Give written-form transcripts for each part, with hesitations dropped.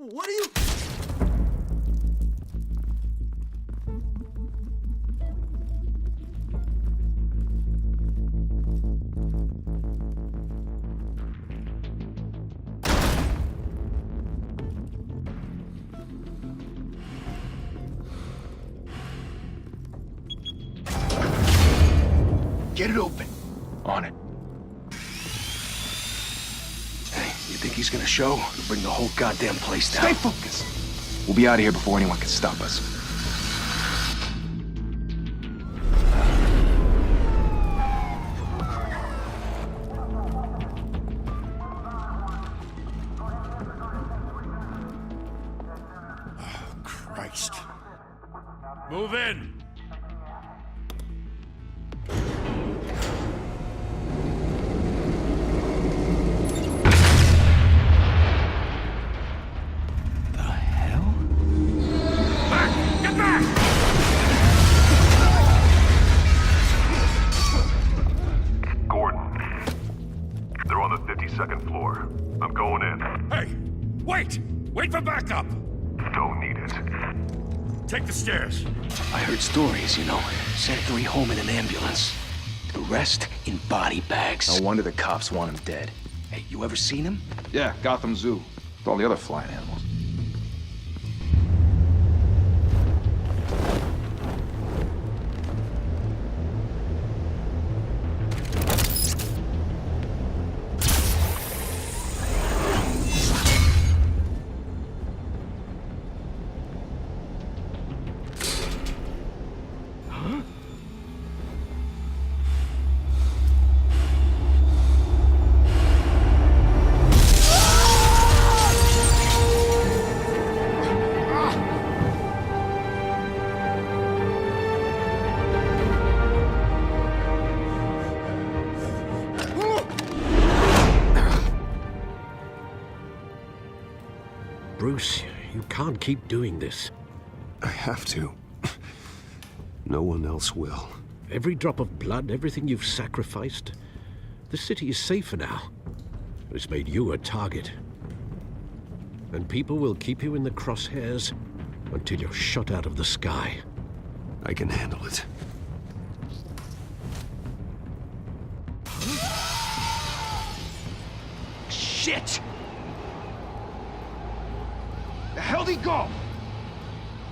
What are you... Get it open. On it. Hey, you think he's gonna show? He'll bring the whole goddamn place down. Stay focused. We'll be out of here before anyone can stop us. Oh, Christ. Move in! Second floor. I'm going in. Hey! Wait! Wait for backup! Don't need it. Take the stairs. I heard stories, you know. Sent 3 home in an ambulance. The rest in body bags. No wonder the cops want him dead. Hey, you ever seen him? Yeah, Gotham Zoo. With all the other flying animals. Bruce, you can't keep doing this. I have to. No one else will. Every drop of blood, everything you've sacrificed. The city is safer now. It's made you a target. And people will keep you in the crosshairs until you're shot out of the sky. I can handle it. Shit! The hell'd he go?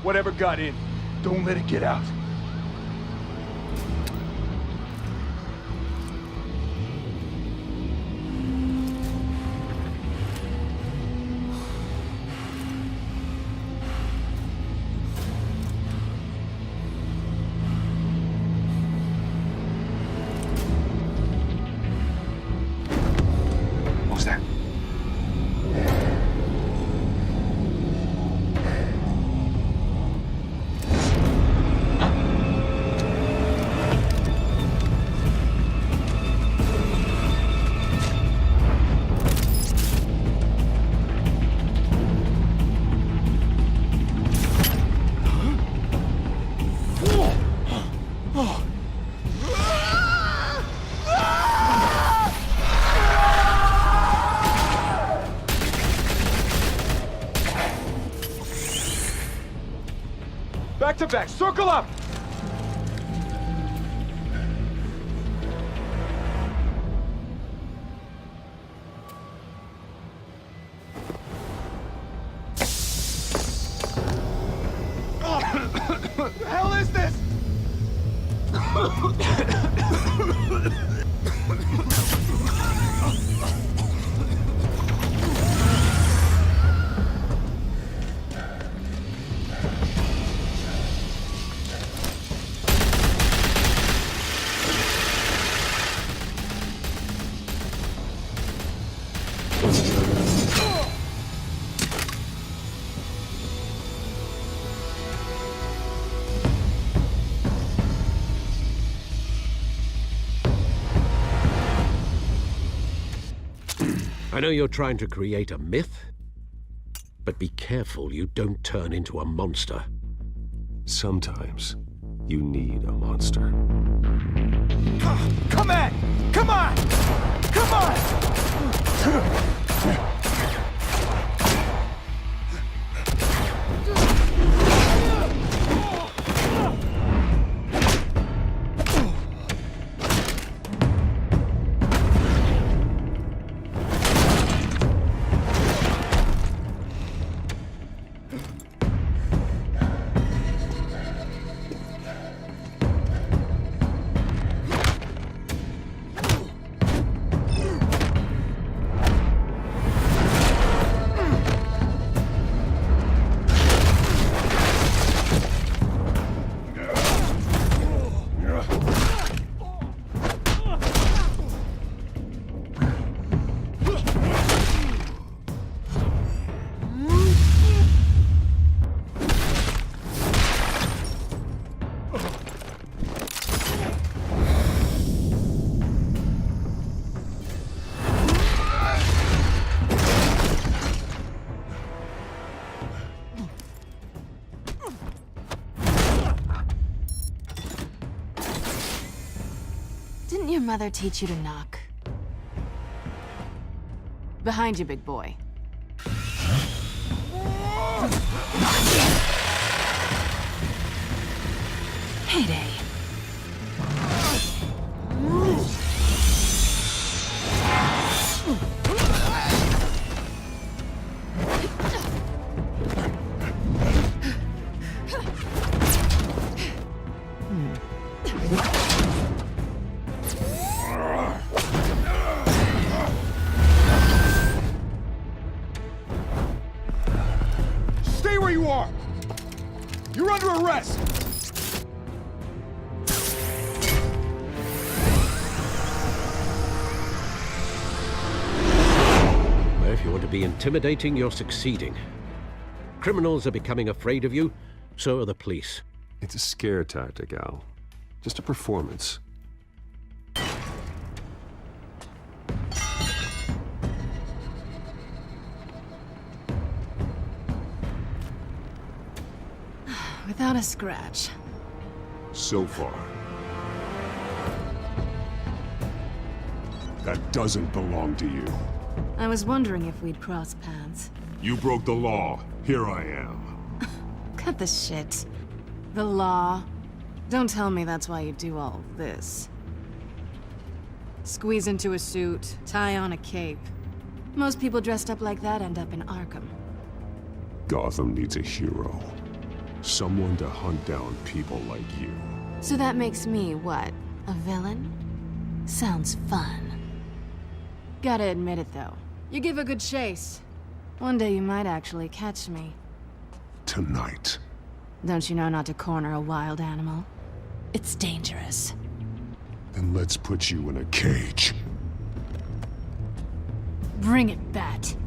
Whatever got in, don't let it get out. What was that? Back to back, circle up! What the hell is this? I know you're trying to create a myth, but be careful you don't turn into a monster. Sometimes you need a monster. Come on! Come on! Come on! mother teach you to knock? Behind you, big boy. Heyday. Stay where you are! You're under arrest! If you want to be intimidating, you're succeeding. Criminals are becoming afraid of you, so are the police. It's a scare tactic, Al. Just a performance. Without a scratch. So far. That doesn't belong to you. I was wondering if we'd cross paths. You broke the law. Here I am. Cut the shit. The law. Don't tell me that's why you do all this. Squeeze into a suit, tie on a cape. Most people dressed up like that end up in Arkham. Gotham needs a hero. Someone to hunt down people like you. So that makes me, what, a villain? Sounds fun. Gotta admit it, though. You give a good chase. One day you might actually catch me. Tonight. Don't you know not to corner a wild animal? It's dangerous. Then let's put you in a cage. Bring it, Bat.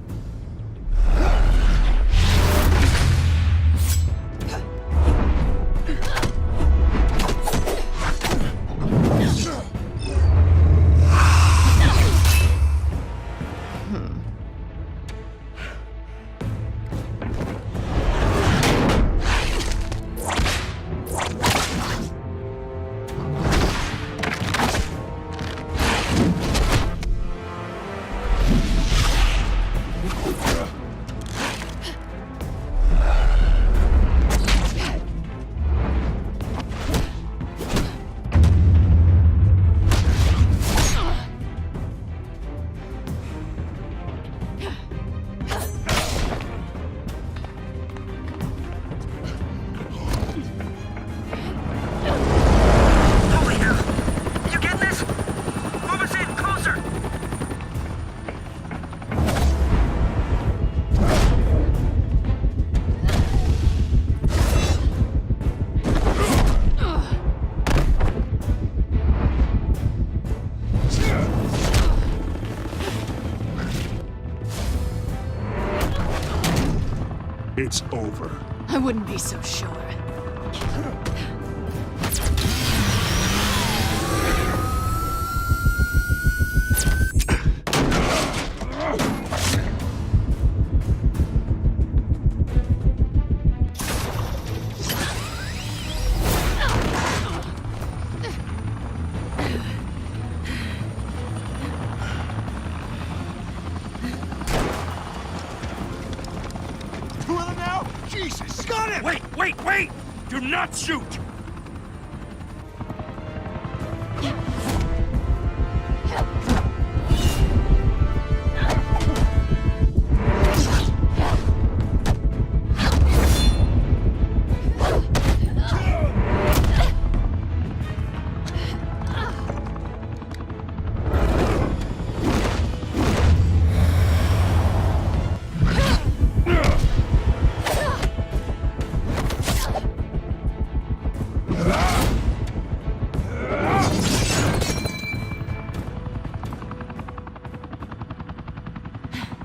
It's over. I wouldn't be so sure. Jesus! Got him! Wait! Do not shoot!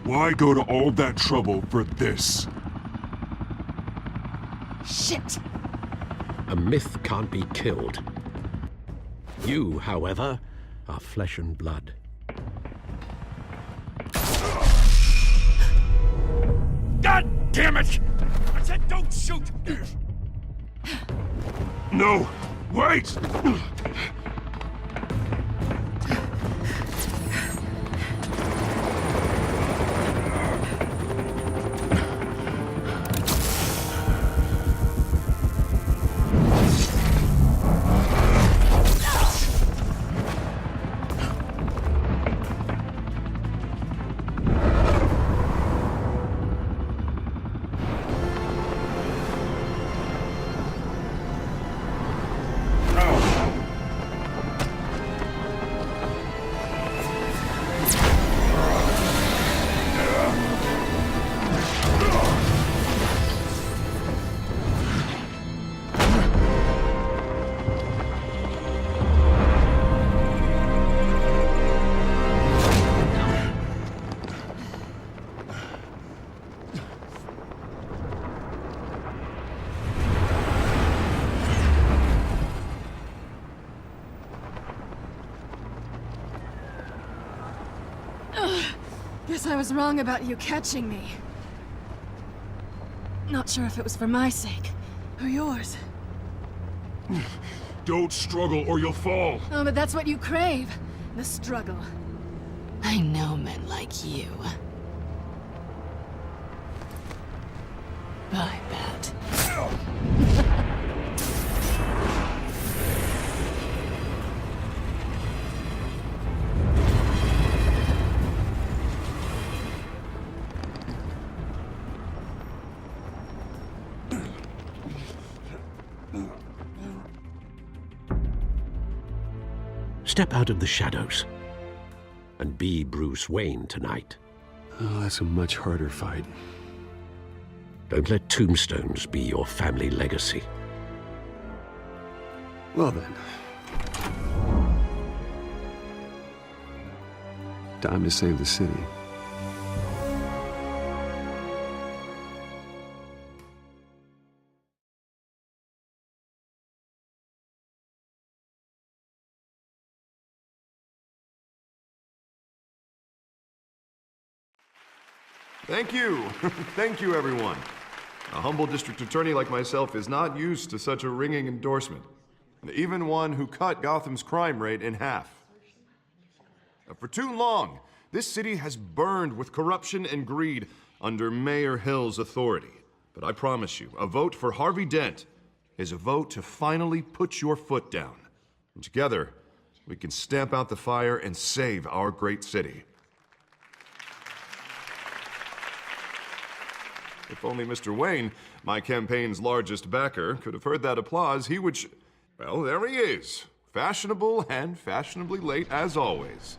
Why go to all that trouble for this? Shit! A myth can't be killed. You, however, are flesh and blood. God damn it! I said don't shoot! No! Wait! Guess I was wrong about you catching me. Not sure if it was for my sake, or yours. Don't struggle or you'll fall. Oh, but that's what you crave. The struggle. I know men like you. I bet. Step out of the shadows and be Bruce Wayne tonight. Oh, that's a much harder fight. Don't let tombstones be your family legacy. Well then. Time to save the city. Thank you. Thank you, everyone. A humble district attorney like myself is not used to such a ringing endorsement. Even one who cut Gotham's crime rate in half. For too long, this city has burned with corruption and greed under Mayor Hill's authority. But I promise you, a vote for Harvey Dent is a vote to finally put your foot down. And together, we can stamp out the fire and save our great city. If only Mr. Wayne, my campaign's largest backer, could have heard that applause, he would well, there he is. Fashionable and fashionably late as always.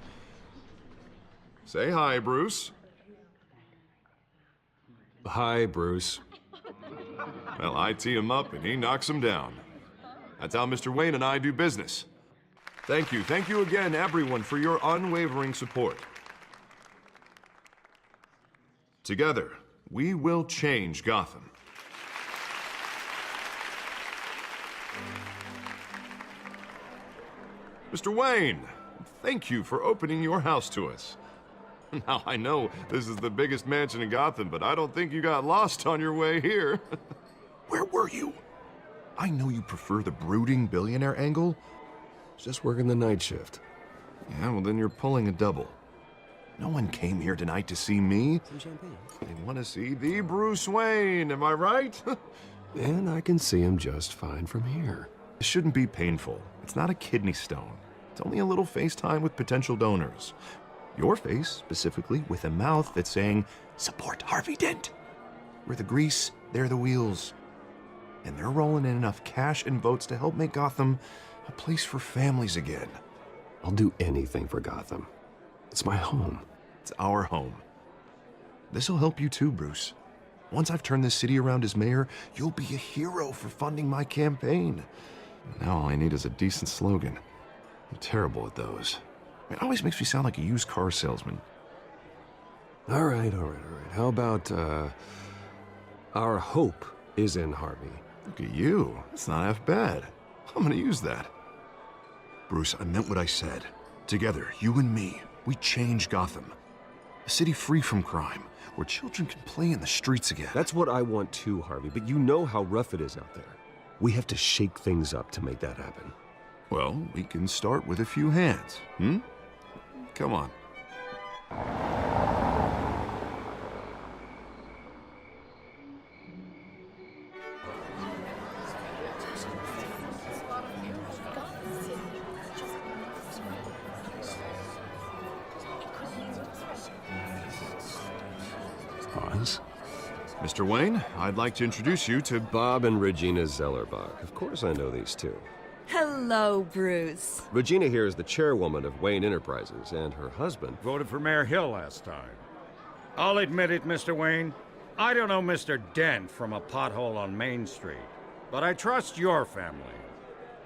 Say hi, Bruce. Hi, Bruce. Well, I tee him up and he knocks him down. That's how Mr. Wayne and I do business. Thank you again, everyone, for your unwavering support. Together, we will change Gotham. Mr. Wayne, thank you for opening your house to us. Now, I know this is the biggest mansion in Gotham, but I don't think you got lost on your way here. Where were you? I know you prefer the brooding billionaire angle. Just working the night shift. Yeah, well, then you're pulling a double. No one came here tonight to see me. Some champagne. They want to see the Bruce Wayne, am I right? And I can see him just fine from here. It shouldn't be painful. It's not a kidney stone. It's only a little FaceTime with potential donors. Your face, specifically, with a mouth that's saying, support Harvey Dent. We're the grease, they're the wheels. And they're rolling in enough cash and votes to help make Gotham a place for families again. I'll do anything for Gotham. It's my home. It's our home. This'll help you too, Bruce. Once I've turned this city around as mayor, you'll be a hero for funding my campaign. Now all I need is a decent slogan. I'm terrible at those. It always makes me sound like a used car salesman. All right. How about, our hope is in Harvey? Look at you. That's not half bad. I'm gonna use that. Bruce, I meant what I said. Together, you and me, we change Gotham. A city free from crime, where children can play in the streets again. That's what I want too, Harvey, but you know how rough it is out there. We have to shake things up to make that happen. Well, we can start with a few hands, Come on. Pause. Mr. Wayne, I'd like to introduce you to Bob and Regina Zellerbach. Of course I know these two. Hello, Bruce. Regina here is the chairwoman of Wayne Enterprises, and her husband... voted for Mayor Hill last time. I'll admit it, Mr. Wayne. I don't know Mr. Dent from a pothole on Main Street, but I trust your family.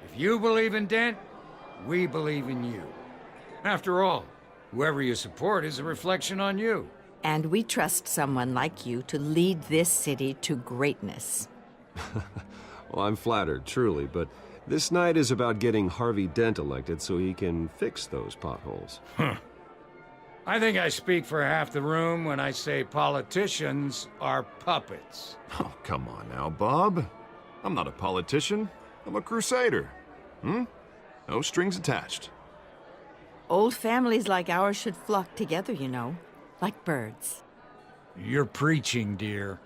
If you believe in Dent, we believe in you. After all, whoever you support is a reflection on you. And we trust someone like you to lead this city to greatness. Well, I'm flattered, truly, but this night is about getting Harvey Dent elected so he can fix those potholes. Huh. I think I speak for half the room when I say politicians are puppets. Oh, come on now, Bob. I'm not a politician. I'm a crusader. No strings attached. Old families like ours should flock together, you know, like birds. You're preaching, dear.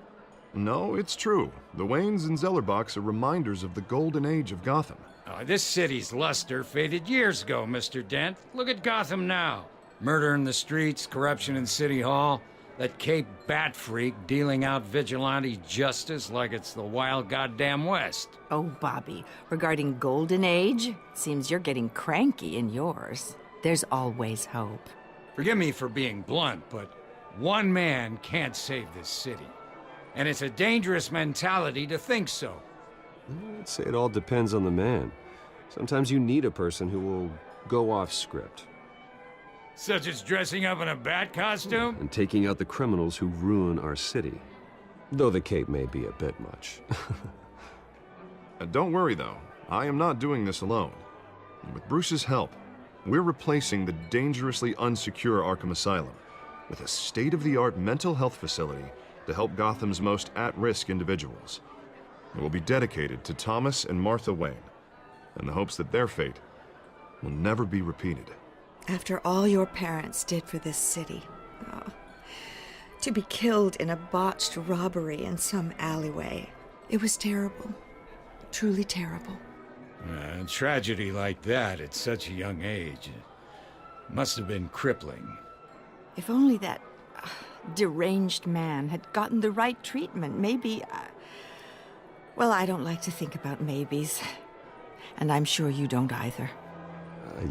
No, it's true. The Waynes and Zellerbachs are reminders of the golden age of Gotham. This city's luster faded years ago, Mr. Dent. Look at Gotham now. Murder in the streets, corruption in City Hall, that Cape Bat freak dealing out vigilante justice like it's the wild goddamn West. Oh, Bobby, regarding Golden Age, seems you're getting cranky in yours. There's always hope. Forgive me for being blunt, but one man can't save this city. And it's a dangerous mentality to think so. I'd say it all depends on the man. Sometimes you need a person who will go off script. Such as dressing up in a bat costume? And taking out the criminals who ruin our city. Though the cape may be a bit much. Don't worry, though. I am not doing this alone. With Bruce's help, we're replacing the dangerously unsecure Arkham Asylum with a state-of-the-art mental health facility to help Gotham's most at-risk individuals. It will be dedicated to Thomas and Martha Wayne, in the hopes that their fate will never be repeated. After all your parents did for this city, to be killed in a botched robbery in some alleyway, it was terrible. Truly terrible. A tragedy like that at such a young age must have been crippling. If only that deranged man had gotten the right treatment, maybe... well, I don't like to think about maybes. And I'm sure you don't either.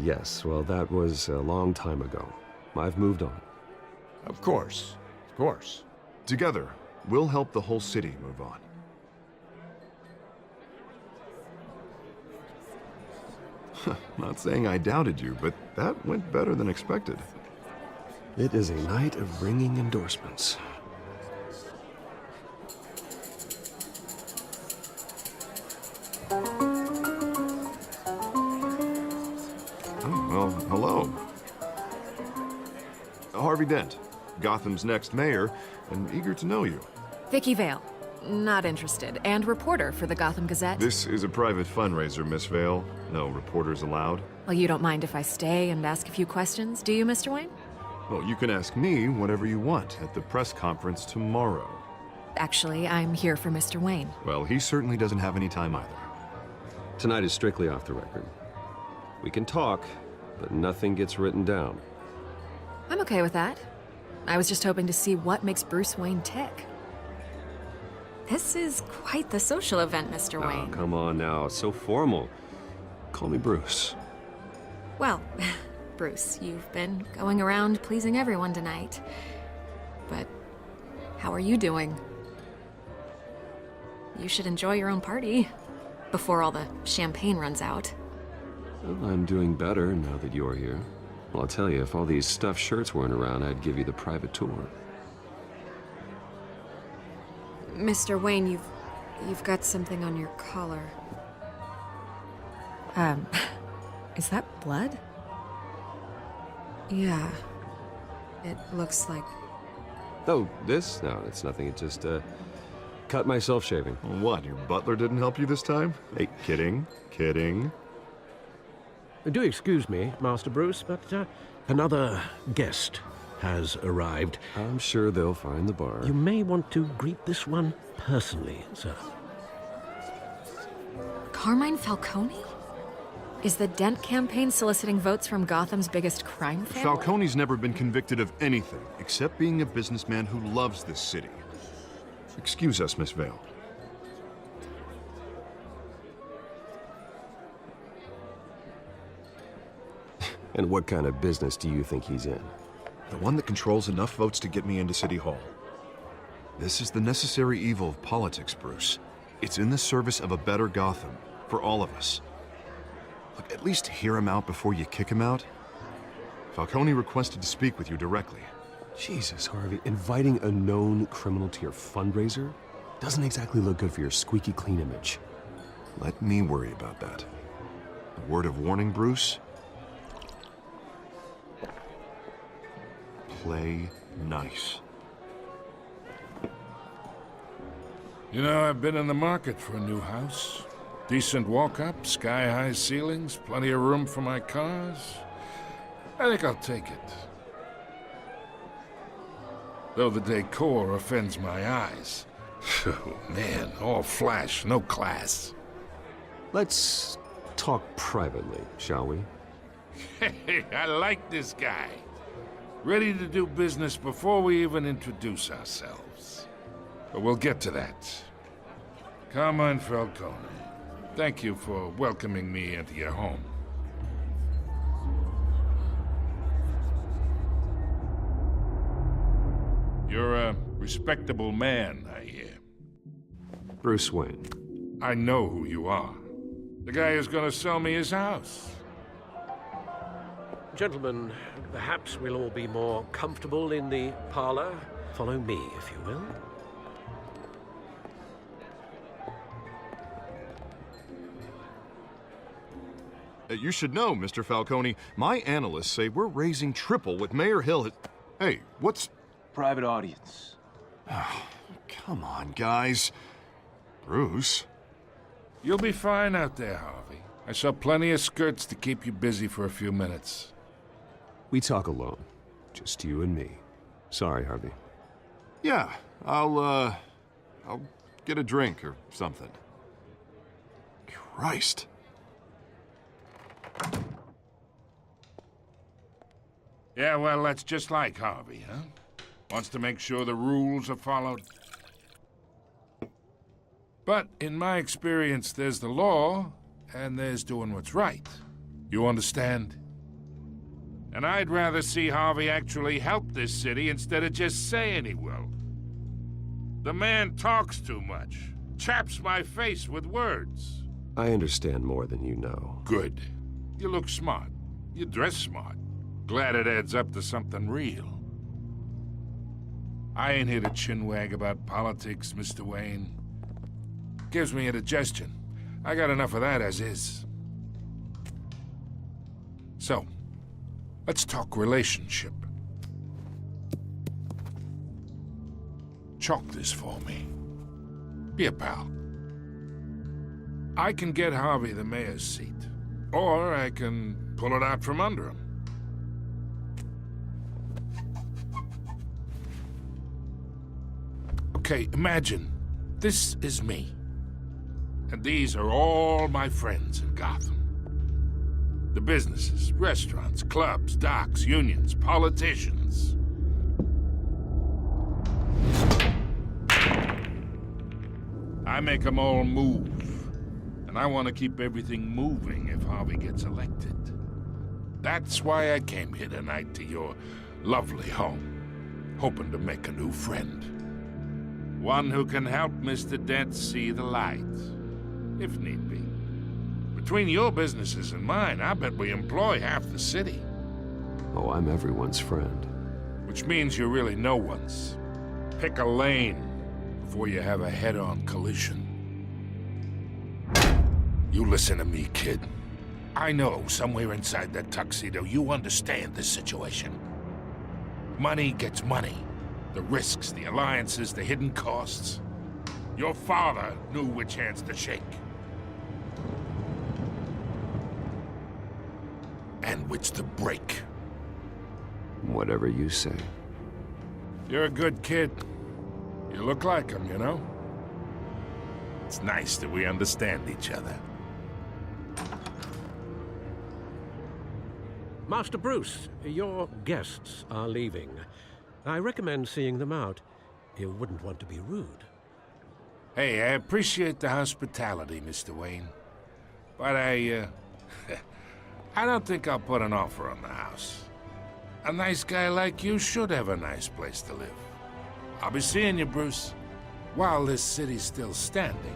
Yes, well, that was a long time ago. I've moved on. Of course. Of course. Together, we'll help the whole city move on. Not saying I doubted you, but that went better than expected. It is a night of ringing endorsements. Well, hello. Harvey Dent, Gotham's next mayor, and eager to know you. Vicky Vale. Not interested. And reporter for the Gotham Gazette. This is a private fundraiser, Miss Vale. No reporters allowed. Well, you don't mind if I stay and ask a few questions, do you, Mr. Wayne? Well, you can ask me whatever you want at the press conference tomorrow. Actually, I'm here for Mr. Wayne. Well, he certainly doesn't have any time either. Tonight is strictly off the record. We can talk, but nothing gets written down. I'm okay with that. I was just hoping to see what makes Bruce Wayne tick. This is quite the social event, Mr. Wayne. Oh, come on now. It's so formal. Call me Bruce. Well, Bruce, you've been going around pleasing everyone tonight. But how are you doing? You should enjoy your own party before all the champagne runs out. Well, I'm doing better now that you're here. Well, I'll tell you, if all these stuffed shirts weren't around, I'd give you the private tour. Mr. Wayne, you've got something on your collar. Is that blood? Yeah. It looks like... Oh, this? No, it's nothing. It just, cut myself shaving. What, your butler didn't help you this time? Hey, kidding. Kidding. Do excuse me, Master Bruce, but another guest has arrived. I'm sure they'll find the bar. You may want to greet this one personally, sir. Carmine Falcone? Is the Dent campaign soliciting votes from Gotham's biggest crime family? Falcone's never been convicted of anything except being a businessman who loves this city. Excuse us, Miss Vale. And what kind of business do you think he's in? The one that controls enough votes to get me into City Hall. This is the necessary evil of politics, Bruce. It's in the service of a better Gotham, for all of us. Look, at least hear him out before you kick him out. Falcone requested to speak with you directly. Jesus, Harvey, inviting a known criminal to your fundraiser doesn't exactly look good for your squeaky clean image. Let me worry about that. A word of warning, Bruce? play nice. You know, I've been in the market for a new house. Decent walk-up, sky-high ceilings, plenty of room for my cars. I think I'll take it. Though the decor offends my eyes. Oh, man, all flash, no class. Let's talk privately, shall we? Hey, I like this guy. Ready to do business before we even introduce ourselves. But we'll get to that. Carmine Falcone, thank you for welcoming me into your home. You're a respectable man, I hear. Bruce Wayne. I know who you are. The guy who's gonna sell me his house. Gentlemen, perhaps we'll all be more comfortable in the parlor. Follow me, if you will. You should know, Mr. Falcone, my analysts say we're raising triple what Mayor Hill has... Hey, what's... Private audience. Come on, guys. Bruce? You'll be fine out there, Harvey. I saw plenty of skirts to keep you busy for a few minutes. We talk alone. Just you and me. Sorry, Harvey. Yeah, I'll get a drink or something. Christ. Yeah, well, that's just like Harvey, huh? Wants to make sure the rules are followed. But in my experience, there's the law, and there's doing what's right. You understand? And I'd rather see Harvey actually help this city instead of just saying he will. The man talks too much. Chaps my face with words. I understand more than you know. Good. You look smart. You dress smart. Glad it adds up to something real. I ain't here to chinwag about politics, Mr. Wayne. Gives me indigestion. I got enough of that as is. So, let's talk relationship. Chalk this for me. Be a pal. I can get Harvey the mayor's seat, or I can pull it out from under him. Okay, imagine this is me. And these are all my friends in Gotham. The businesses, restaurants, clubs, docks, unions, politicians. I make them all move. And I want to keep everything moving if Harvey gets elected. That's why I came here tonight to your lovely home, hoping to make a new friend. One who can help Mr. Dent see the light, if need be. Between your businesses and mine, I bet we employ half the city. Oh, I'm everyone's friend. Which means you're really no one's. Pick a lane before you have a head-on collision. You listen to me, kid. I know somewhere inside that tuxedo you understand this situation. Money gets money. The risks, the alliances, the hidden costs. Your father knew which hands to shake. And which to break. Whatever you say. You're a good kid. You look like him, you know? It's nice that we understand each other. Master Bruce, your guests are leaving. I recommend seeing them out. You wouldn't want to be rude. Hey, I appreciate the hospitality, Mr. Wayne. But I don't think I'll put an offer on the house. A nice guy like you should have a nice place to live. I'll be seeing you, Bruce, while this city's still standing.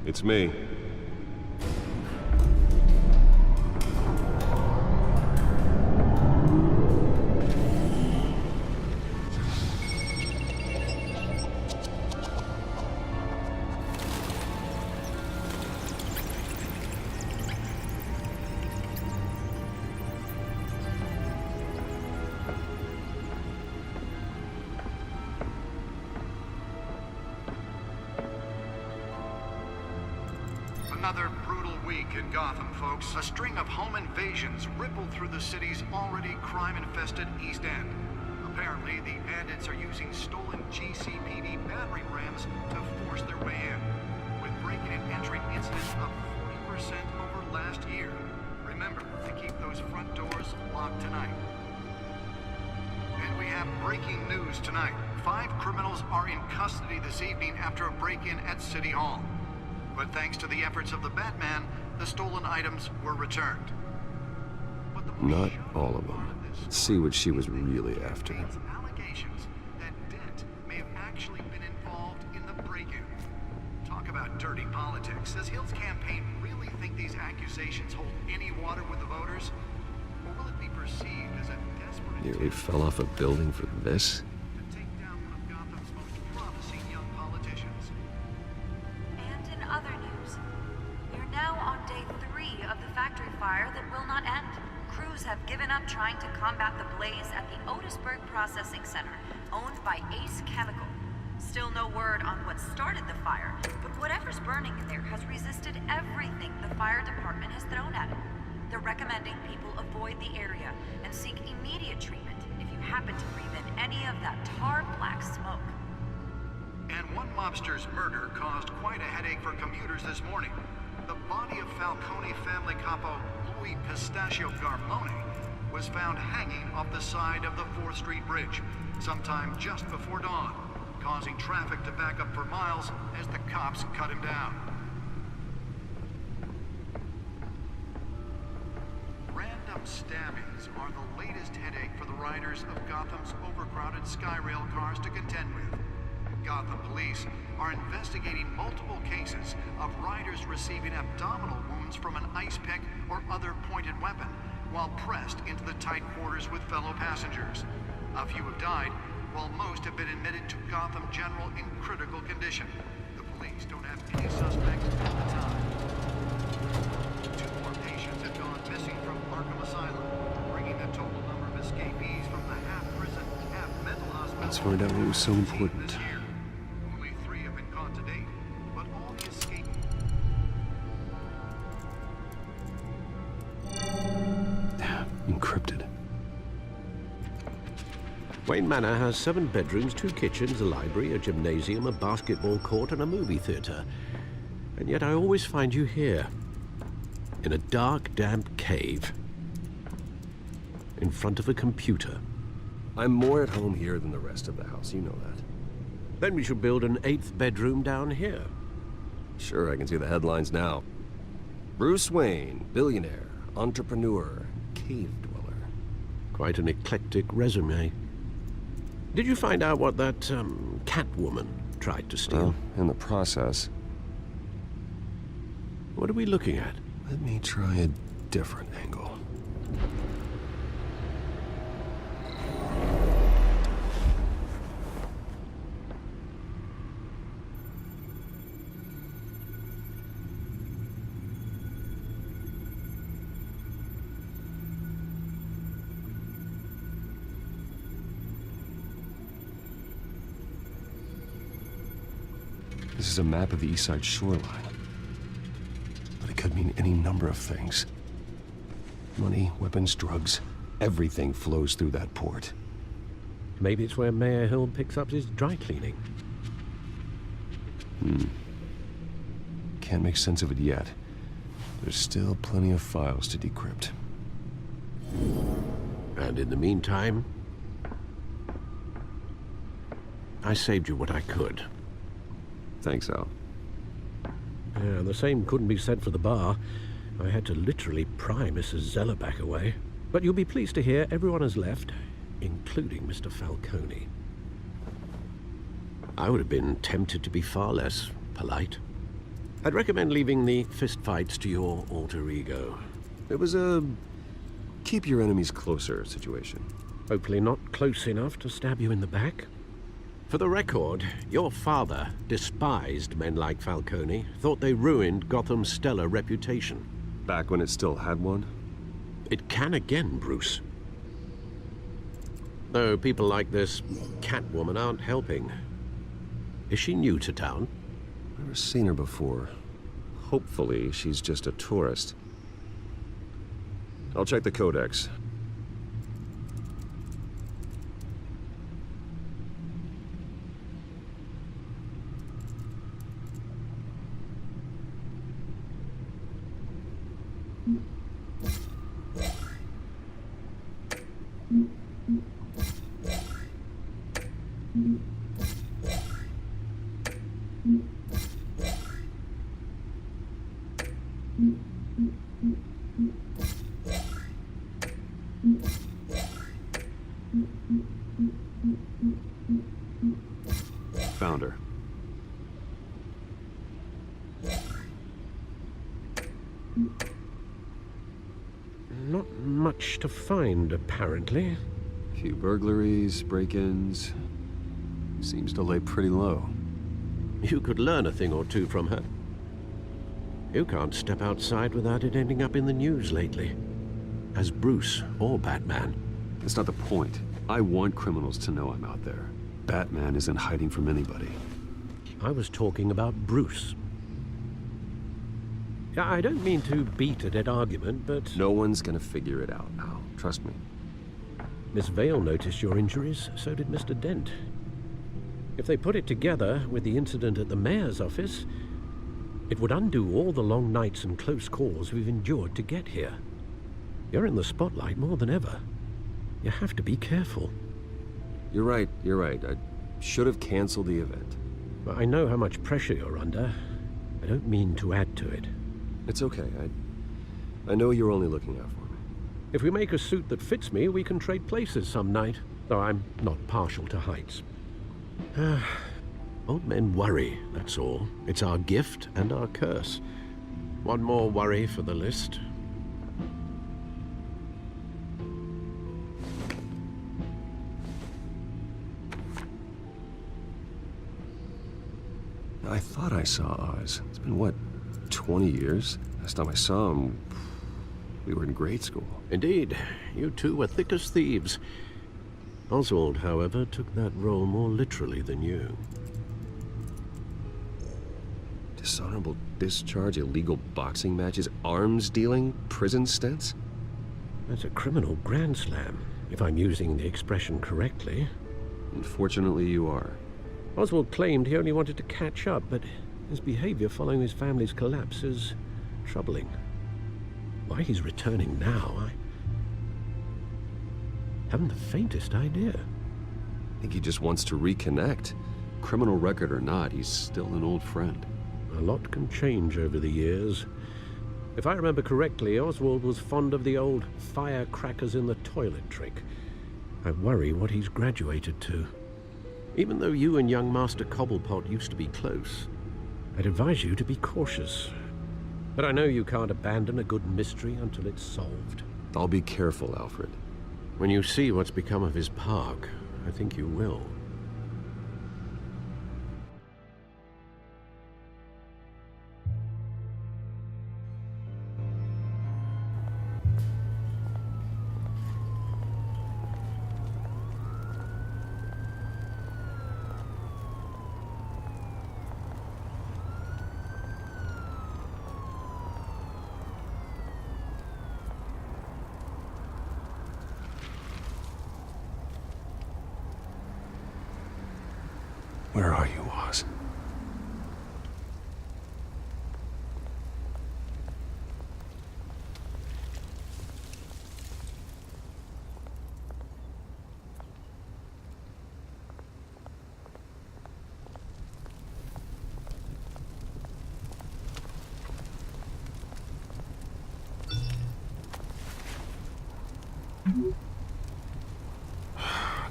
It's me. Another brutal week in Gotham, folks. A string of home invasions rippled through the city's already crime-infested East End. Apparently, the bandits are using stolen GCPD battering rams to force their way in, with breaking and entering incidents up 40% over last year. Remember to keep those front doors locked tonight. And we have breaking news tonight. 5 criminals are in custody this evening after a break-in at City Hall. But thanks to the efforts of the Batman, the stolen items were returned. Not all of them. Let's see what she was really after. Allegations that Dent may have actually been involved in the break-in. Talk about dirty politics. Does Hill's campaign really think these accusations hold any water with the voters? Or will it be perceived as a desperate Nearly fell off a building for this? to take down one of Gotham's most promising young politicians? And in other news, we're now on day 3 of the factory fire that will not end. Crews have given up trying to combat the blaze at the Otisburg Processing Center, owned by Ace Chemical. Still no word on what started the fire, but whatever's burning in there has resisted everything the fire department has thrown at it. They're recommending people avoid the area and seek immediate treatment if you happen to breathe in any of that tar black smoke. And one mobster's murder caused quite a headache for commuters this morning. The body of Falcone family capo Louis Pistachio Garmone was found hanging off the side of the 4th Street Bridge sometime just before dawn, causing traffic to back up for miles as the cops cut him down. Random stabbings are the latest headache for the riders of Gotham's overcrowded Skyrail cars to contend with. Gotham police are investigating multiple cases of riders receiving abdominal wounds from an ice pick or other pointed weapon while pressed into the tight quarters with fellow passengers. A few have died, while most have been admitted to Gotham General in critical condition. The police don't have any suspects at the time. 2 more patients have gone missing from Arkham Asylum, bringing the total number of escapees from the half-prison, half-mental hospital. Let's find out what was so important. This year. Only 3 have been caught to date, but all the escape. Encrypted. Wayne Manor has 7 bedrooms, 2 kitchens, a library, a gymnasium, a basketball court, and a movie theater. And yet I always find you here, in a dark, damp cave, in front of a computer. I'm more at home here than the rest of the house, you know that. Then we should build an 8th bedroom down here. Sure, I can see the headlines now. Bruce Wayne, billionaire, entrepreneur, cave dweller. Quite an eclectic resume. Did you find out what that, Catwoman tried to steal? Well, in the process. What are we looking at? Let me try a different angle. This is a map of the East Side shoreline. But it could mean any number of things. Money, weapons, drugs, everything flows through that port. Maybe it's where Mayor Hill picks up his dry cleaning. Can't make sense of it yet. There's still plenty of files to decrypt. And in the meantime, I saved you what I could. Thanks, Al. Yeah, the same couldn't be said for the bar. I had to literally pry Mrs. Zellerback away. But you'll be pleased to hear everyone has left, including Mr. Falcone. I would have been tempted to be far less polite. I'd recommend leaving the fistfights to your alter ego. It was a keep your enemies closer situation. Hopefully not close enough to stab you in the back. For the record, your father despised men like Falcone, thought they ruined Gotham's stellar reputation. Back when it still had one? It can again, Bruce. Though people like this Catwoman aren't helping. Is she new to town? Never seen her before. Hopefully, she's just a tourist. I'll check the codex. Found her. Not much to find, apparently. Few burglaries, break-ins. Seems to lay pretty low. You could learn a thing or two from her. You can't step outside without it ending up in the news lately. As Bruce or Batman. That's not the point. I want criminals to know I'm out there. Batman isn't hiding from anybody. I was talking about Bruce. I don't mean to beat a dead argument, but... No one's gonna figure it out, Al. Trust me. Miss Vale noticed your injuries, so did Mr. Dent. If they put it together with the incident at the mayor's office, it would undo all the long nights and close calls we've endured to get here. You're in the spotlight more than ever. You have to be careful. You're right. I should have canceled the event. I know how much pressure you're under. I don't mean to add to it. It's okay. I know you're only looking out for me. If we make a suit that fits me, we can trade places some night, though I'm not partial to heights. Old men worry, that's all. It's our gift and our curse. One more worry for the list. I thought I saw Oz. It's been, what, 20 years? Last time I saw him, we were in grade school. Indeed. You two were thick as thieves. Oswald, however, took that role more literally than you. Dishonorable discharge, illegal boxing matches, arms dealing, prison stints? That's a criminal grand slam, if I'm using the expression correctly. Unfortunately, you are. Oswald claimed he only wanted to catch up, but his behavior following his family's collapse is troubling. Why he's returning now, I haven't the faintest idea. I think he just wants to reconnect. Criminal record or not, he's still an old friend. A lot can change over the years. If I remember correctly, Oswald was fond of the old firecrackers in the toilet trick. I worry what he's graduated to. Even though you and young Master Cobblepot used to be close, I'd advise you to be cautious. But I know you can't abandon a good mystery until it's solved. I'll be careful, Alfred. When you see what's become of his park, I think you will. Where are you, Oz?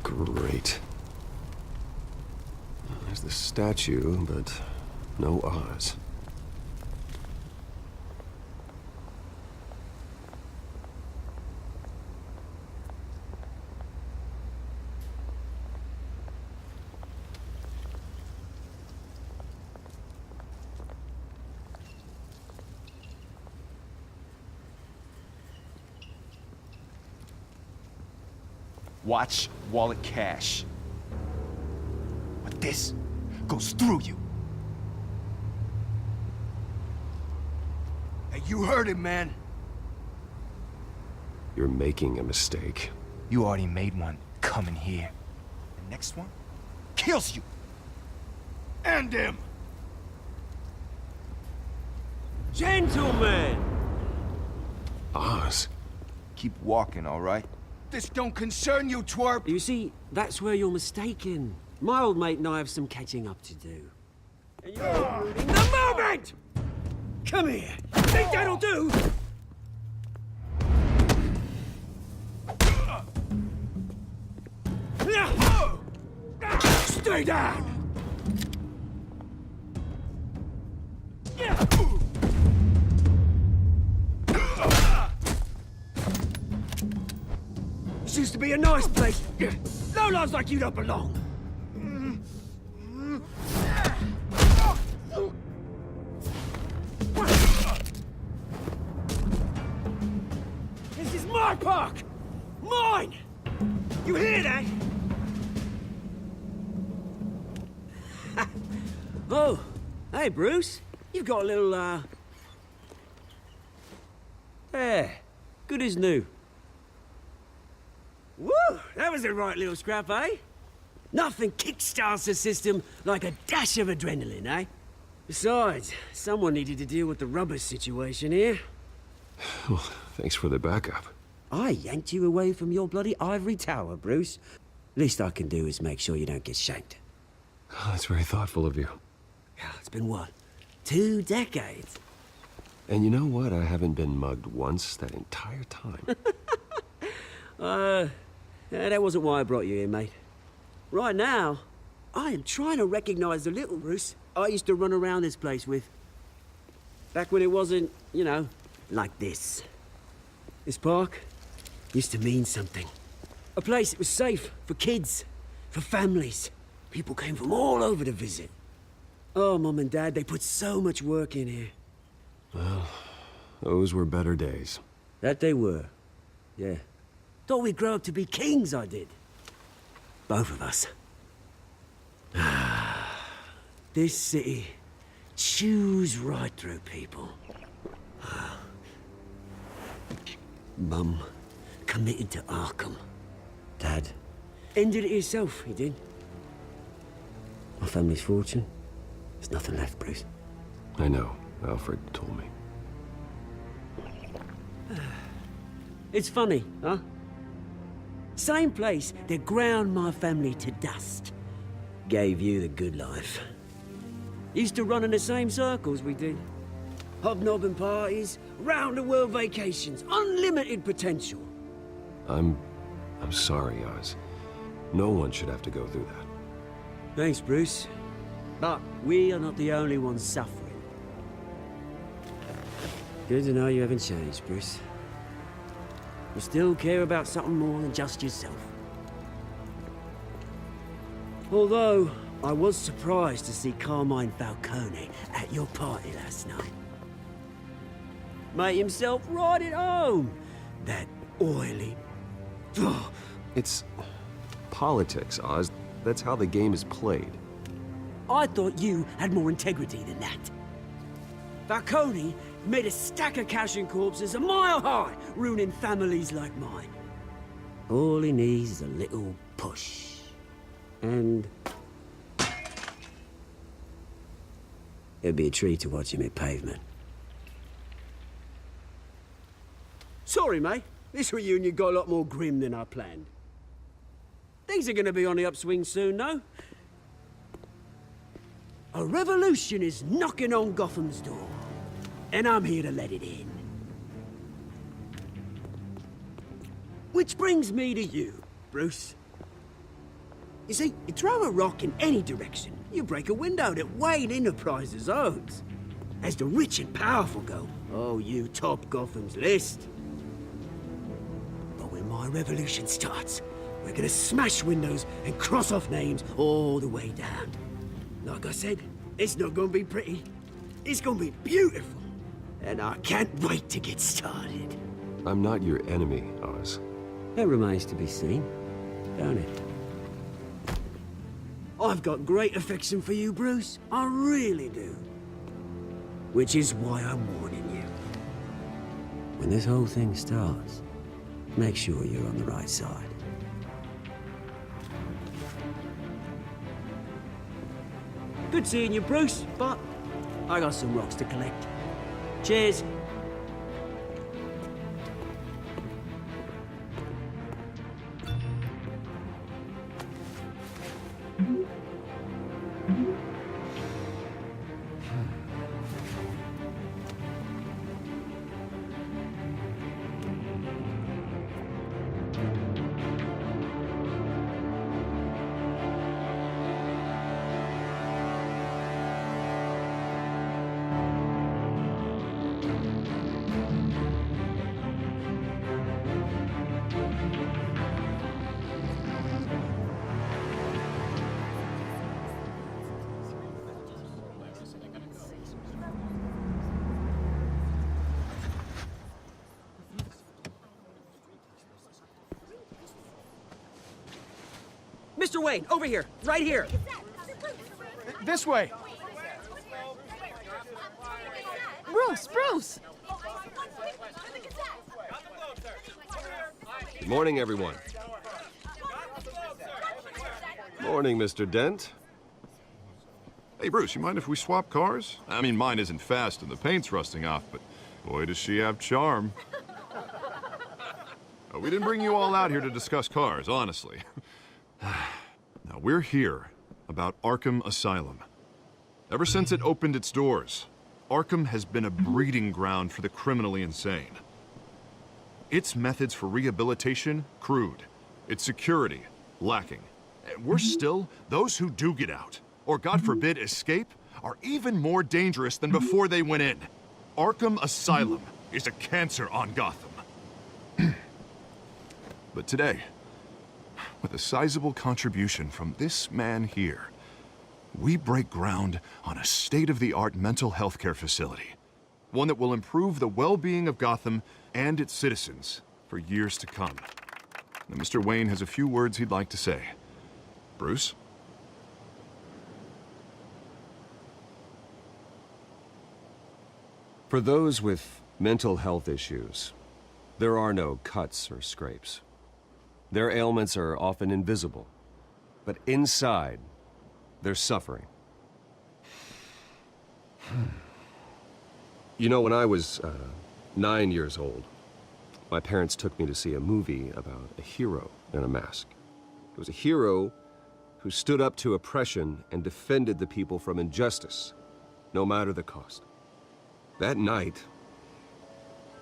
Great. There's the statue, but no Oz. Watch, wallet, cash. But this goes through you. Hey, you heard him, man. You're making a mistake. You already made one coming here. The next one kills you. And him. Gentlemen! Oz. Keep walking, all right? This don't concern you, twerp! You see, that's where you're mistaken. My old mate and I have some catching up to do. And you're ruining the moment! Come here! Think that'll do? Stay down! This used to be a nice place. No lives like you don't belong. This is my park! Mine! You hear that? Oh, hey, Bruce. You've got a little, There. Good as new. Woo! That was a right little scrap, eh? Nothing kickstarts the system like a dash of adrenaline, eh? Besides, someone needed to deal with the rubber situation here. Well, thanks for the backup. I yanked you away from your bloody ivory tower, Bruce. Least I can do is make sure you don't get shanked. Oh, that's very thoughtful of you. Yeah, it's been what? 2 decades? And you know what? I haven't been mugged once that entire time. That wasn't why I brought you here, mate. Right now, I am trying to recognize the little Bruce I used to run around this place with. Back when it wasn't, you know, like this. This park used to mean something. A place that was safe for kids, for families. People came from all over to visit. Oh, Mum and Dad, they put so much work in here. Well, those were better days. That they were. Yeah. Thought we'd grow up to be kings, I did. Both of us. This city chews right through people. Mum committed to Arkham. Dad ended it himself, he did. My family's fortune, there's nothing left, Bruce. I know. Alfred told me. It's funny, huh? Same place that ground my family to dust. Gave you the good life. Used to run in the same circles we did. Hobnobbing parties, round-the-world vacations, unlimited potential. I'm sorry, Oz. No one should have to go through that. Thanks, Bruce. But we are not the only ones suffering. Good to know you haven't changed, Bruce. You still care about something more than just yourself. Although, I was surprised to see Carmine Falcone at your party last night. Made himself right at home. That oily... It's politics, Oz. That's how the game is played. I thought you had more integrity than that. Falcone made a stack of cash and corpses a mile high, ruining families like mine. All he needs is a little push. And... it'd be a treat to watch him hit pavement. Sorry, mate. This reunion got a lot more grim than I planned. Things are gonna be on the upswing soon, though. A revolution is knocking on Gotham's door. And I'm here to let it in. Which brings me to you, Bruce. You see, you throw a rock in any direction, you break a window that Wayne Enterprises owns. As the rich and powerful go, oh, you top Gotham's list. But when my revolution starts, we're gonna smash windows and cross off names all the way down. Like I said, it's not gonna be pretty. It's gonna be beautiful. And I can't wait to get started. I'm not your enemy, Oz. That remains to be seen. don't it? I've got great affection for you, Bruce. I really do. Which is why I'm warning you. When this whole thing starts, make sure you're on the right side. Good seeing you, Bruce, but I got some rocks to collect. Cheers. Mr. Wayne, over here, right here. This way. Bruce! Morning, everyone. Morning, Mr. Dent. Hey, Bruce, you mind if we swap cars? I mean, mine isn't fast and the paint's rusting off, but boy, does she have charm. We didn't bring you all out here to discuss cars, honestly. Now, we're here about Arkham Asylum. Ever since it opened its doors, Arkham has been a breeding ground for the criminally insane. Its methods for rehabilitation, crude. Its security, lacking. And worse still, those who do get out, or God forbid escape, are even more dangerous than before they went in. Arkham Asylum is a cancer on Gotham. But today, with a sizable contribution from this man here, we break ground on a state-of-the-art mental health care facility. One that will improve the well-being of Gotham and its citizens for years to come. Now, Mr. Wayne has a few words he'd like to say. Bruce? For those with mental health issues, there are no cuts or scrapes. Their ailments are often invisible, but inside, they're suffering. You know, when I was 9 years old, my parents took me to see a movie about a hero in a mask. It was a hero who stood up to oppression and defended the people from injustice, no matter the cost. That night,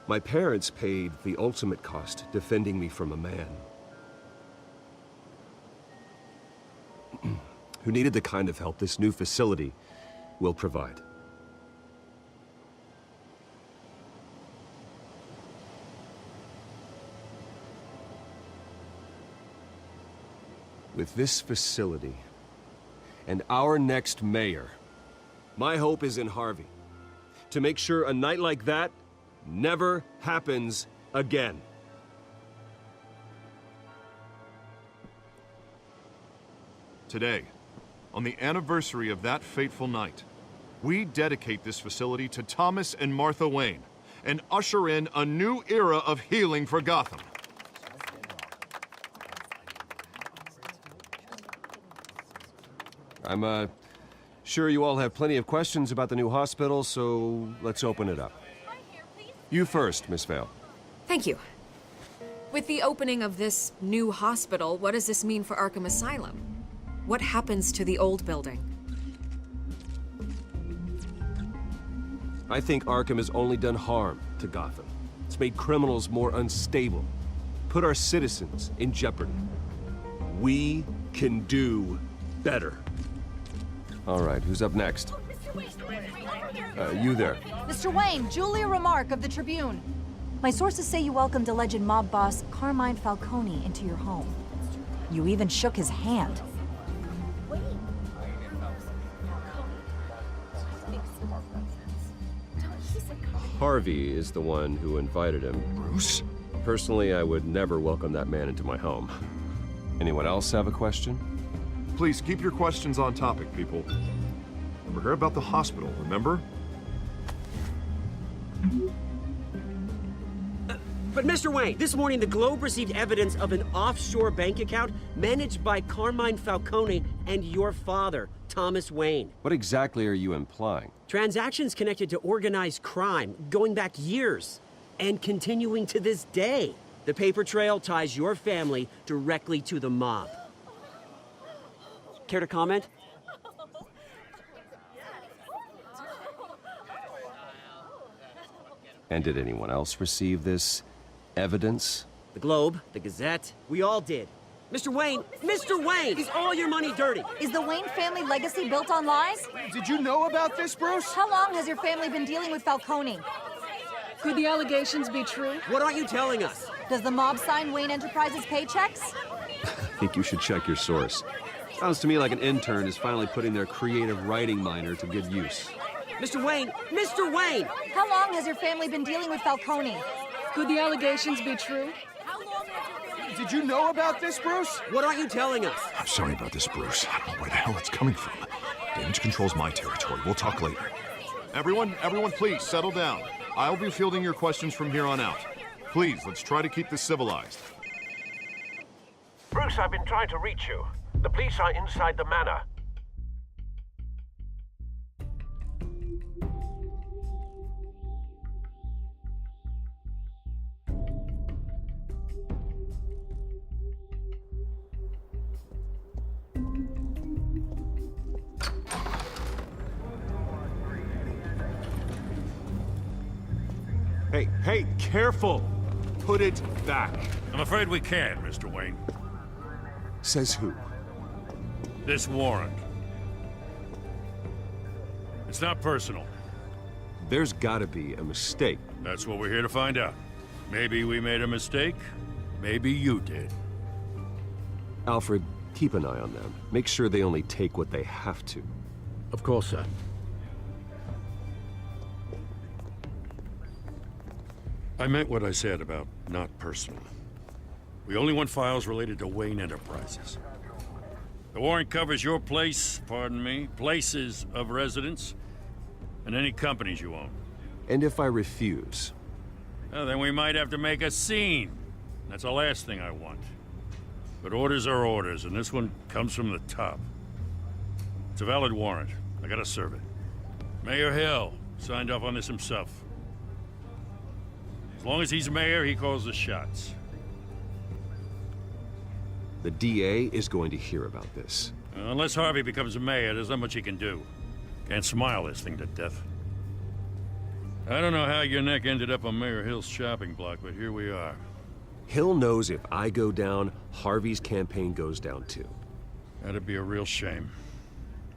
my parents paid the ultimate cost defending me from a man who needed the kind of help this new facility will provide. With this facility and our next mayor, my hope is in Harvey, to make sure a night like that never happens again. Today, on the anniversary of that fateful night, we dedicate this facility to Thomas and Martha Wayne and usher in a new era of healing for Gotham. I'm sure you all have plenty of questions about the new hospital, so let's open it up. You first, Miss Vale. Thank you. With the opening of this new hospital, what does this mean for Arkham Asylum? What happens to the old building? I think Arkham has only done harm to Gotham. It's made criminals more unstable, put our citizens in jeopardy. We can do better. All right, who's up next? You there. Mr. Wayne, Julia Remark of the Tribune. My sources say you welcomed alleged mob boss Carmine Falcone into your home. You even shook his hand. Harvey is the one who invited him. Bruce? Personally, I would never welcome that man into my home. Anyone else have a question? Please keep your questions on topic, people. We're here about the hospital, remember? But Mr. Wayne, this morning the Globe received evidence of an offshore bank account managed by Carmine Falcone and your father, Thomas Wayne. What exactly are you implying? Transactions connected to organized crime, going back years, and continuing to this day. The paper trail ties your family directly to the mob. Care to comment? And did anyone else receive this evidence? The Globe, the Gazette, we all did. Mr. Wayne, is all your money dirty? Is the Wayne family legacy built on lies? Did you know about this, Bruce? How long has your family been dealing with Falcone? Could the allegations be true? What aren't you telling us? Does the mob sign Wayne Enterprises paychecks? I think you should check your source. Sounds to me like an intern is finally putting their creative writing minor to good use. Mr. Wayne! How long has your family been dealing with Falcone? Could the allegations be true? Did you know about this, Bruce? What aren't you telling us? I'm sorry about this, Bruce. I don't know where the hell it's coming from. Damage control's my territory. We'll talk later. Everyone, please, settle down. I'll be fielding your questions from here on out. Please, let's try to keep this civilized. Bruce, I've been trying to reach you. The police are inside the manor. Hey, careful! Put it back. I'm afraid we can't, Mr. Wayne. Says who? This warrant. It's not personal. There's gotta be a mistake. That's what we're here to find out. Maybe we made a mistake. Maybe you did. Alfred, keep an eye on them. Make sure they only take what they have to. Of course, sir. I meant what I said about not personal. We only want files related to Wayne Enterprises. The warrant covers your place, pardon me, places of residence, and any companies you own. And if I refuse? Well, then we might have to make a scene. That's the last thing I want. But orders are orders, and this one comes from the top. It's a valid warrant. I gotta serve it. Mayor Hill signed off on this himself. As long as he's mayor, he calls the shots. The DA is going to hear about this. Unless Harvey becomes a mayor, there's not much he can do. Can't smile this thing to death. I don't know how your neck ended up on Mayor Hill's shopping block, but here we are. Hill knows if I go down, Harvey's campaign goes down too. That'd be a real shame.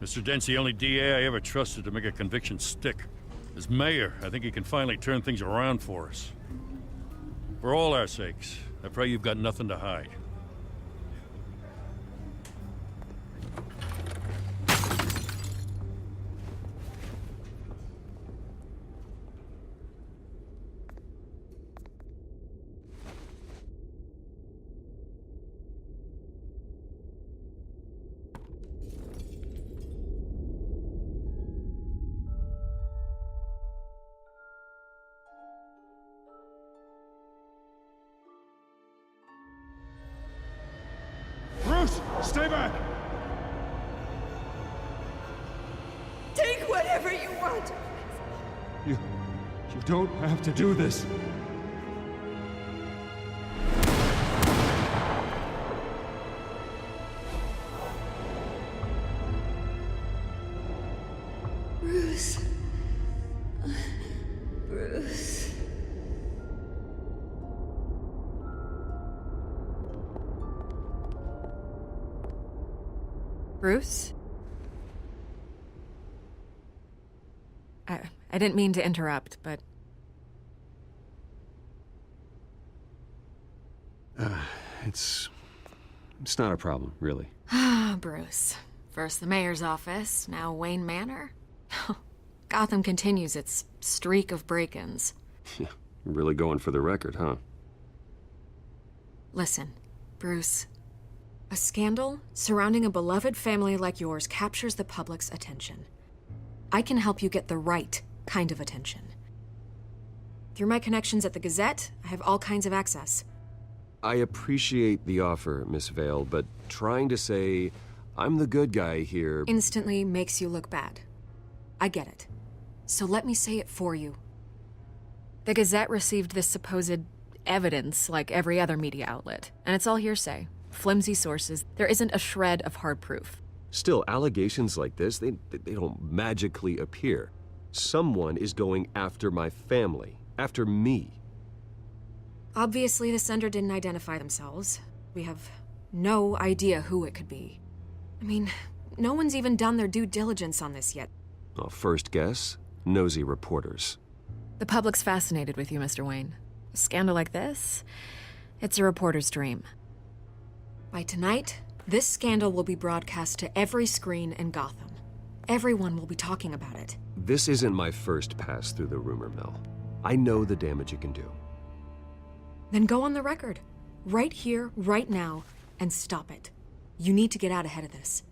Mr. Dent's the only DA I ever trusted to make a conviction stick. As mayor, I think he can finally turn things around for us. For all our sakes, I pray you've got nothing to hide. Bruce, stay back! Take whatever you want. You don't have to do this. Bruce. Bruce. Bruce? I didn't mean to interrupt, but... It's not a problem, really. Ah, Bruce. First the mayor's office, now Wayne Manor. Gotham continues its streak of break-ins. Yeah, you're really going for the record, huh? Listen, Bruce. A scandal surrounding a beloved family like yours captures the public's attention. I can help you get the right kind of attention. Through my connections at the Gazette, I have all kinds of access. I appreciate the offer, Miss Vale, but trying to say I'm the good guy here Instantly makes you look bad. I get it. So let me say it for you. The Gazette received this supposed evidence like every other media outlet, and it's all hearsay. Flimsy sources. There isn't a shred of hard proof. Still, allegations like this, they don't magically appear. Someone is going after my family, after me. Obviously, the sender didn't identify themselves. We have no idea who it could be. I mean, no one's even done their due diligence on this yet. Well, first guess, nosy reporters. The public's fascinated with you, Mr. Wayne. A scandal like this, it's a reporter's dream. By tonight, this scandal will be broadcast to every screen in Gotham. Everyone will be talking about it. This isn't my first pass through the rumor mill. I know the damage it can do. Then go on the record. Right here, right now, and stop it. You need to get out ahead of this.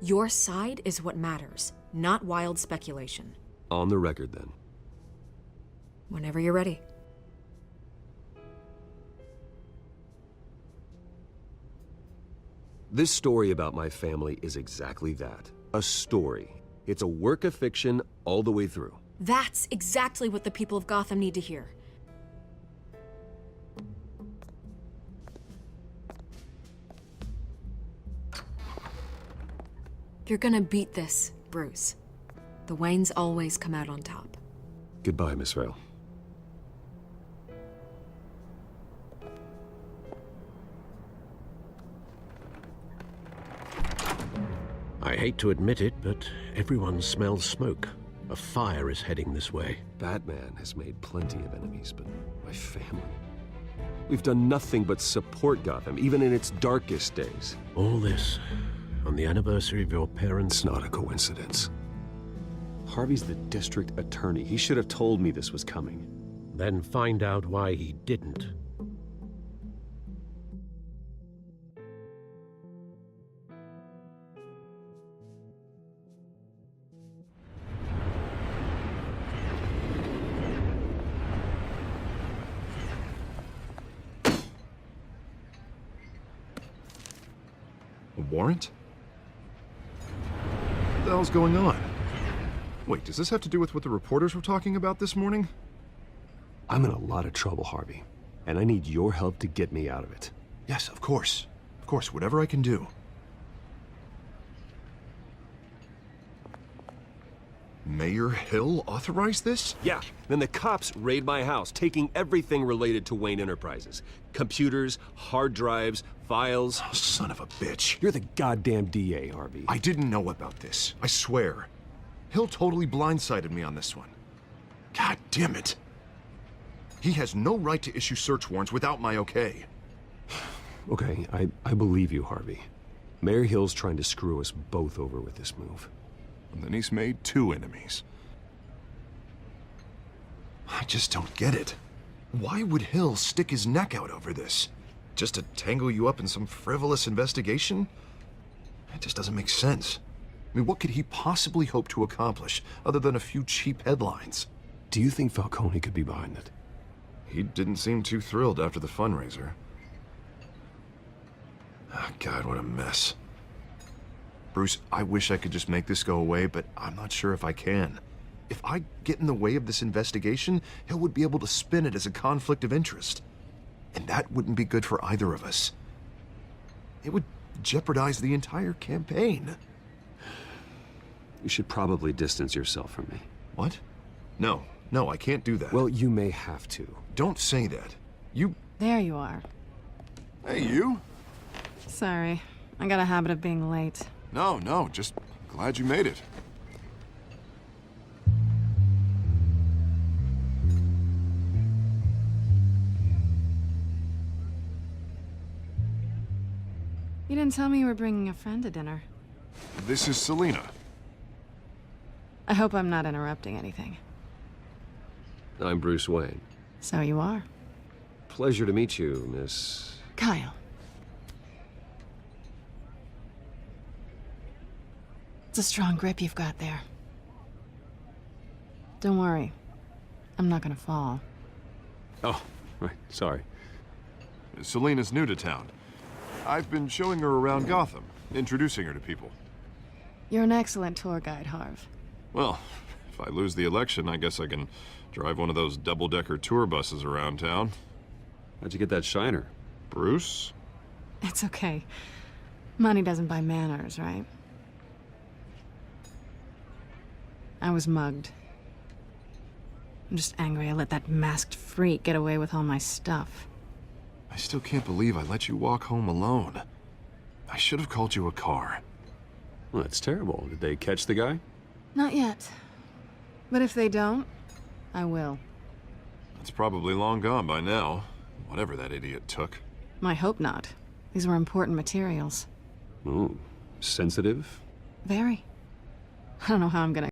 Your side is what matters, not wild speculation. On the record, then. Whenever you're ready. This story about my family is exactly that. A story. It's a work of fiction all the way through. That's exactly what the people of Gotham need to hear. You're gonna beat this, Bruce. The Waynes always come out on top. Goodbye, Miss Vale. I hate to admit it, but everyone smells smoke. A fire is heading this way. Batman has made plenty of enemies, but my family... We've done nothing but support Gotham, even in its darkest days. All this on the anniversary of your parents'... It's not a coincidence. Harvey's the district attorney. He should have told me this was coming. Then find out why he didn't. A warrant? What the hell's going on? Wait, does this have to do with what the reporters were talking about this morning? I'm in a lot of trouble, Harvey, and I need your help to get me out of it. Yes, of course. Of course, whatever I can do. Mayor Hill authorized this? Yeah, then the cops raid my house, taking everything related to Wayne Enterprises. Computers, hard drives, files. Oh, son of a bitch. You're the goddamn DA, Harvey. I didn't know about this. I swear. Hill totally blindsided me on this one. God damn it. He has no right to issue search warrants without my okay. Okay, I believe you, Harvey. Mayor Hill's trying to screw us both over with this move. And then he's made two enemies. I just don't get it. Why would Hill stick his neck out over this? Just to tangle you up in some frivolous investigation? It just doesn't make sense. I mean, what could he possibly hope to accomplish other than a few cheap headlines? Do you think Falcone could be behind it? He didn't seem too thrilled after the fundraiser. Oh, God, what a mess. Bruce, I wish I could just make this go away, but I'm not sure if I can. If I get in the way of this investigation, Hill would be able to spin it as a conflict of interest. And that wouldn't be good for either of us. It would jeopardize the entire campaign. You should probably distance yourself from me. What? No, I can't do that. Well, you may have to. Don't say that. You... There you are. Hey, you? Sorry. I got a habit of being late. No, just glad you made it. You didn't tell me you were bringing a friend to dinner. This is Selina. I hope I'm not interrupting anything. I'm Bruce Wayne. So you are. Pleasure to meet you, Miss... Kyle. It's a strong grip you've got there. Don't worry. I'm not gonna fall. Oh, right. Sorry. Selena's new to town. I've been showing her around Gotham, introducing her to people. You're an excellent tour guide, Harv. Well, if I lose the election, I guess I can drive one of those double-decker tour buses around town. How'd you get that shiner? Bruce? It's okay. Money doesn't buy manners, right? I was mugged. I'm just angry I let that masked freak get away with all my stuff. I still can't believe I let you walk home alone. I should have called you a car. Well, that's terrible. Did they catch the guy? Not yet. But if they don't, I will. It's probably long gone by now, whatever that idiot took. I hope not. These were important materials. Oh, sensitive? Very. I don't know how I'm gonna